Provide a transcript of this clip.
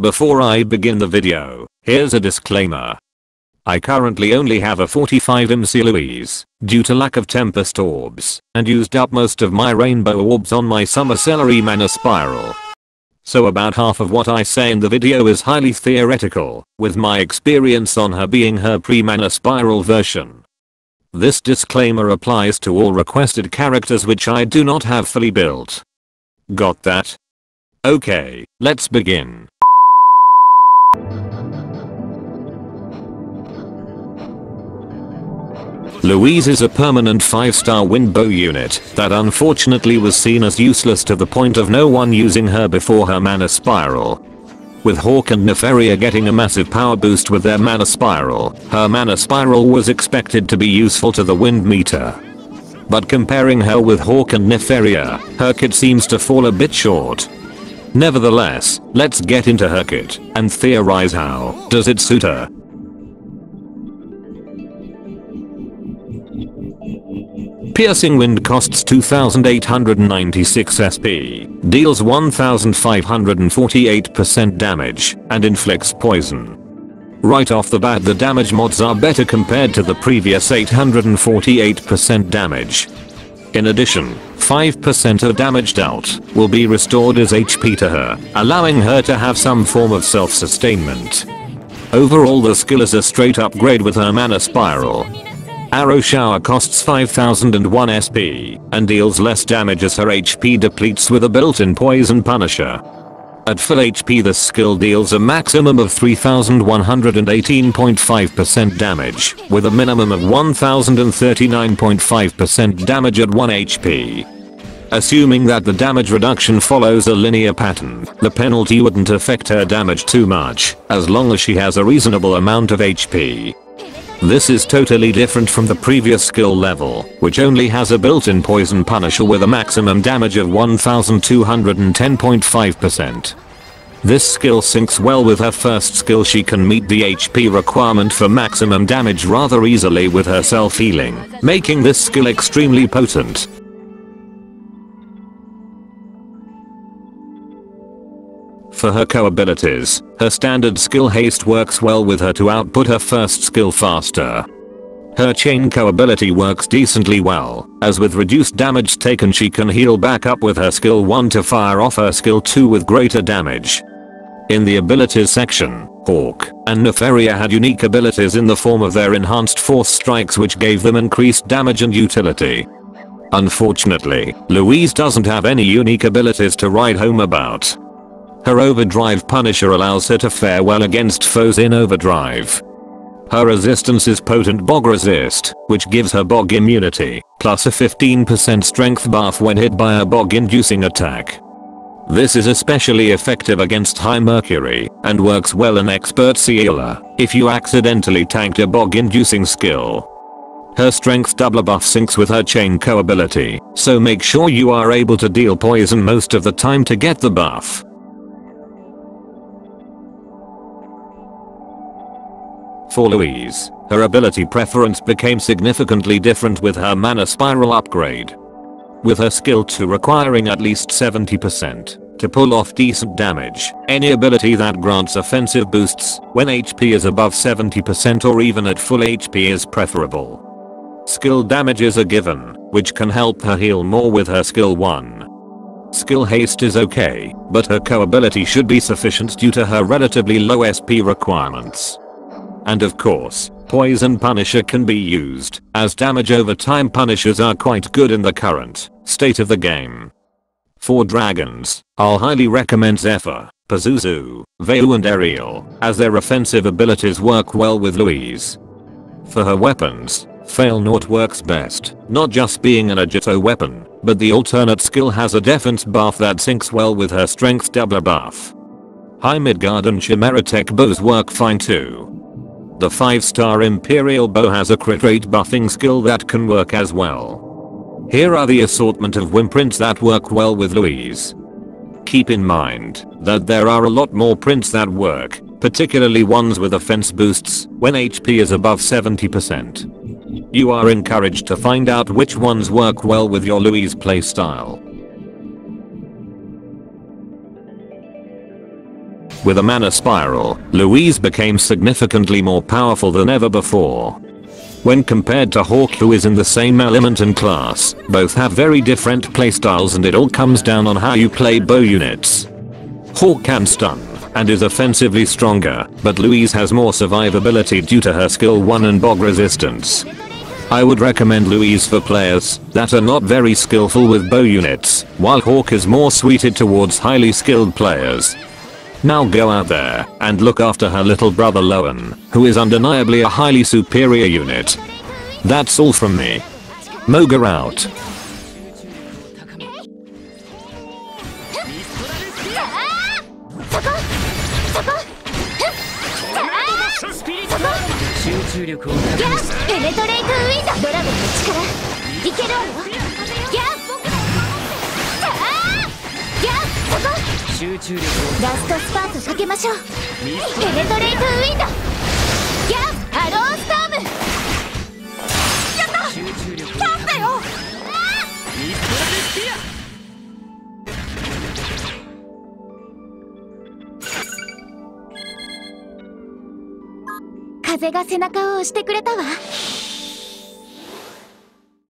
Before I begin the video, here's a disclaimer. I currently only have a 45 MC Louise, due to lack of Tempest orbs, and used up most of my rainbow orbs on my summer celery mana spiral. So about half of what I say in the video is highly theoretical, with my experience on her being her pre-mana spiral version. This disclaimer applies to all requested characters which I do not have fully built. Got that? Okay, let's begin. Louise is a permanent 5-star wind bow unit that unfortunately was seen as useless to the point of no one using her before her mana spiral. With Hawk and Nefaria getting a massive power boost with their mana spiral, her mana spiral was expected to be useful to the wind meter. But comparing her with Hawk and Nefaria, her kit seems to fall a bit short. Nevertheless, let's get into her kit and theorize how does it suit her. Piercing Wind costs 2896 SP, deals 1548% damage, and inflicts poison. Right off the bat the damage mods are better compared to the previous 848% damage. In addition, 5% of damage dealt will be restored as HP to her, allowing her to have some form of self-sustainment. Overall the skill is a straight upgrade with her mana spiral. Arrow Shower costs 5001 SP and deals less damage as her HP depletes with a built-in Poison Punisher. At full HP this skill deals a maximum of 3118.5% damage, with a minimum of 1039.5% damage at 1 HP. Assuming that the damage reduction follows a linear pattern, the penalty wouldn't affect her damage too much, as long as she has a reasonable amount of HP. This is totally different from the previous skill level, which only has a built-in Poison Punisher with a maximum damage of 1210.5%. This skill syncs well with her first skill. She can meet the HP requirement for maximum damage rather easily with her self-healing, making this skill extremely potent. For her co-abilities, her standard skill Haste works well with her to output her first skill faster. Her Chain co-ability works decently well, as with reduced damage taken she can heal back up with her skill 1 to fire off her skill 2 with greater damage. In the abilities section, Hawk and Nefaria had unique abilities in the form of their enhanced force strikes which gave them increased damage and utility. Unfortunately, Louise doesn't have any unique abilities to write home about. Her Overdrive Punisher allows her to fare well against foes in overdrive. Her resistance is potent Bog Resist, which gives her Bog immunity, plus a 15% strength buff when hit by a Bog-inducing attack. This is especially effective against High Mercury, and works well in Expert Sealer, if you accidentally tanked a Bog-inducing skill. Her strength double buff syncs with her Chain co-ability, so make sure you are able to deal poison most of the time to get the buff. For Louise, her ability preference became significantly different with her mana spiral upgrade. With her skill 2 requiring at least 70% to pull off decent damage, any ability that grants offensive boosts when HP is above 70% or even at full HP is preferable. Skill damage is a given, which can help her heal more with her skill 1. Skill Haste is okay, but her co-ability should be sufficient due to her relatively low SP requirements. And of course, Poison Punisher can be used, as damage over time punishers are quite good in the current state of the game. For dragons, I'll highly recommend Zephyr, Pazuzu, Veu and Ariel, as their offensive abilities work well with Louise. For her weapons, Failnaught works best, not just being an Agito weapon, but the alternate skill has a defense buff that syncs well with her strength double buff. High Midgard and Chimera Tech bows work fine too. The 5-star Imperial bow has a crit rate buffing skill that can work as well. Here are the assortment of Wimprints that work well with Louise. Keep in mind that there are a lot more prints that work, particularly ones with offense boosts when HP is above 70%. You are encouraged to find out which ones work well with your Louise playstyle. With a mana spiral, Louise became significantly more powerful than ever before. When compared to Hawk, who is in the same element and class, both have very different playstyles, and it all comes down on how you play bow units. Hawk can stun and is offensively stronger, but Louise has more survivability due to her skill 1 and bog resistance. I would recommend Louise for players that are not very skillful with bow units, while Hawk is more suited towards highly skilled players. Now go out there and look after her little brother Loan, who is undeniably a highly superior unit. That's all from me. Moga out.ラストスパートかけましょう。ペネトレートウィンド。ギャッアロースターム。やった。勝ったよ。風が背中を押してくれたわ。